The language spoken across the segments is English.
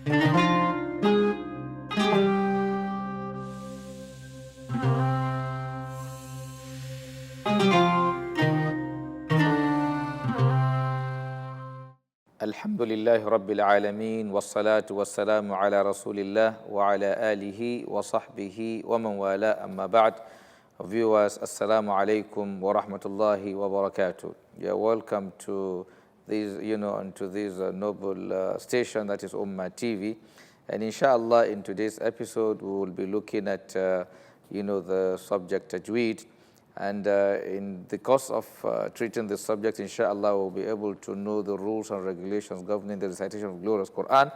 Alhamdulillahi Rabbil Alameen, wassalatu wassalamu ala Rasulillah wa ala alihi wa sahbihi wa man wala, amma ba'd. Viewers, assalamu alaikum wa rahmatullahi wa barakatuh. You are welcome to this, onto this noble station that is Ummah TV. And inshallah, in today's episode, we will be looking at, the subject Tajweed. And in the course of treating this subject, inshallah, we'll be able to know the rules and regulations governing the recitation of glorious Quran.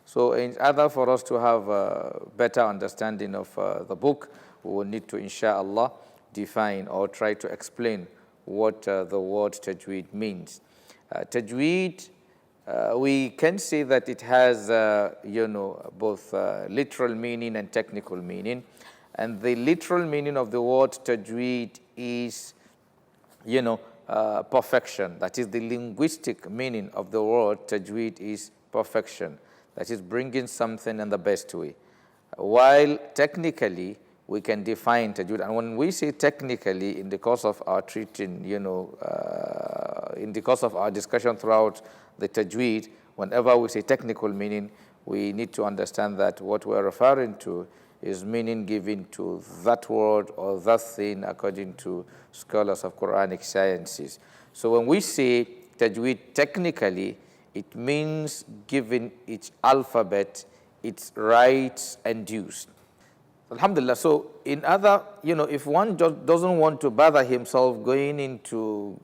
So in order for us to have a better understanding of the book, we will need to, inshallah, define or try to explain what the word Tajweed means. Tajweed, we can say that it has, both literal meaning and technical meaning. And the literal meaning of the word Tajweed is, perfection. That is, the linguistic meaning of the word Tajweed is perfection. That is, bringing something in the best way. While technically, we can define Tajweed. And when we say technically, in the course of our treating, in the course of our discussion throughout the Tajweed, whenever we say technical meaning, we need to understand that what we're referring to is meaning given to that word or that thing according to scholars of Quranic sciences. So when we say Tajweed technically, it means giving each alphabet its rights and dues. Alhamdulillah. So in other, if one just doesn't want to bother himself going into,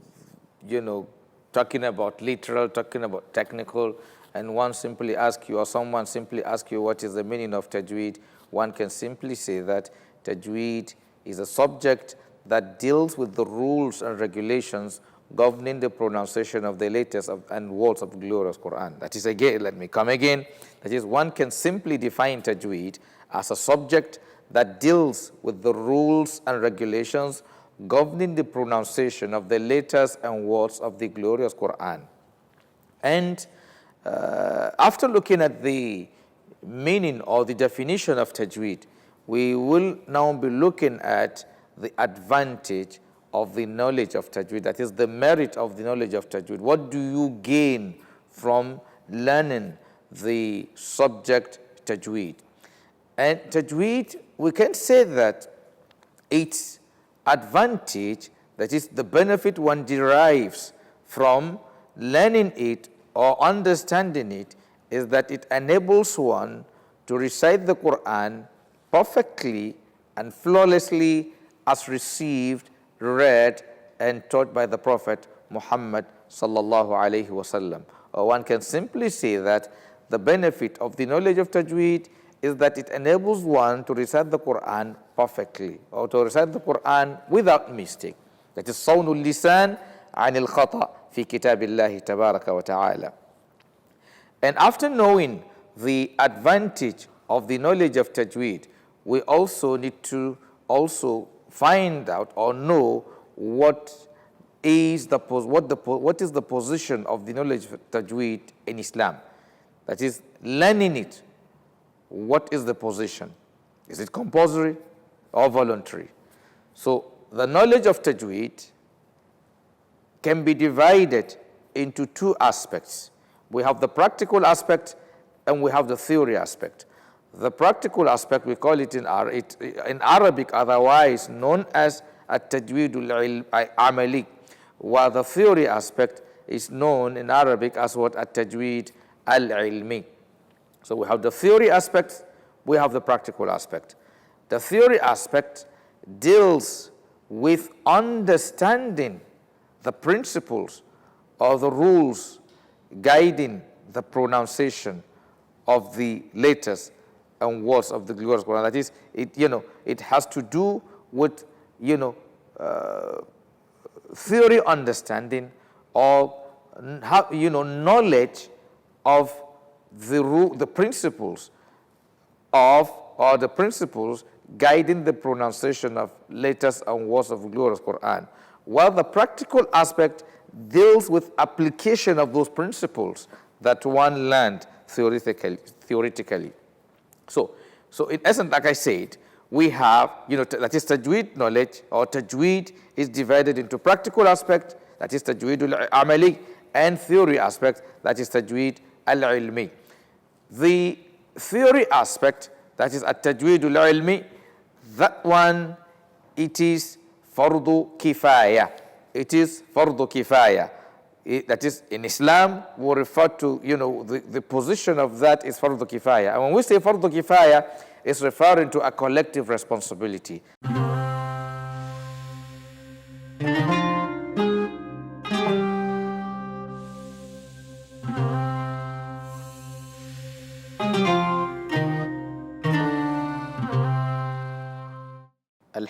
talking about literal, talking about technical, and one simply ask you, or someone simply ask you what is the meaning of Tajweed, one can simply say that Tajweed is a subject that deals with the rules and regulations governing the pronunciation of the letters and words of the glorious Quran. That is, again, let me come again. That is, one can simply define Tajweed as a subject that deals with the rules and regulations governing the pronunciation of the letters and words of the glorious Quran. And after looking at the meaning or the definition of Tajweed, we will now be looking at the advantage of the knowledge of Tajweed, that is the merit of the knowledge of Tajweed. What do you gain from learning the subject Tajweed? And Tajweed, we can say that its advantage, that is the benefit one derives from learning it or understanding it, is that it enables one to recite the Quran perfectly and flawlessly as received, read, and taught by the Prophet Muhammad sallallahu alaihi wasallam. Or one can simply say that the benefit of the knowledge of Tajweed is that it enables one to recite the Quran perfectly, or to recite the Quran without mistake. That is sawnul lisan anil khata fi kitabillahi tabaraka wa ta'ala. And after knowing the advantage of the knowledge of Tajweed, we also need to also find out or know what is the position of the knowledge of Tajweed in Islam. That is, learning it. What is the position? Is it compulsory or voluntary? So the knowledge of Tajweed can be divided into two aspects. We have the practical aspect and we have the theory aspect. The practical aspect, we call it in Arabic, otherwise known as at-tajweedul amali, while the theory aspect is known in Arabic as what? At-tajweed al-ilmi. So we have the theory aspect, we have the practical aspect. The theory aspect deals with understanding the principles or the rules guiding the pronunciation of the letters and words of the glorious Quran. That is, it has to do with, theory understanding or, knowledge of the principles or the principles guiding the pronunciation of letters and words of the glorious Quran. While the practical aspect deals with application of those principles that one learned theoretically. So in essence, like I said, we have, that is Tajweed knowledge, or Tajweed is divided into practical aspect, that is Tajweed al-amali, and theory aspect, that is Tajweed al-ilmi. The theory aspect, that is at-Tajweed al-ilmi, that one, it is fardu kifaya. It is fardu kifaya. That is, in Islam, we refer to, the position of that is fardu kifaya. And when we say fardu kifaya, it's referring to a collective responsibility.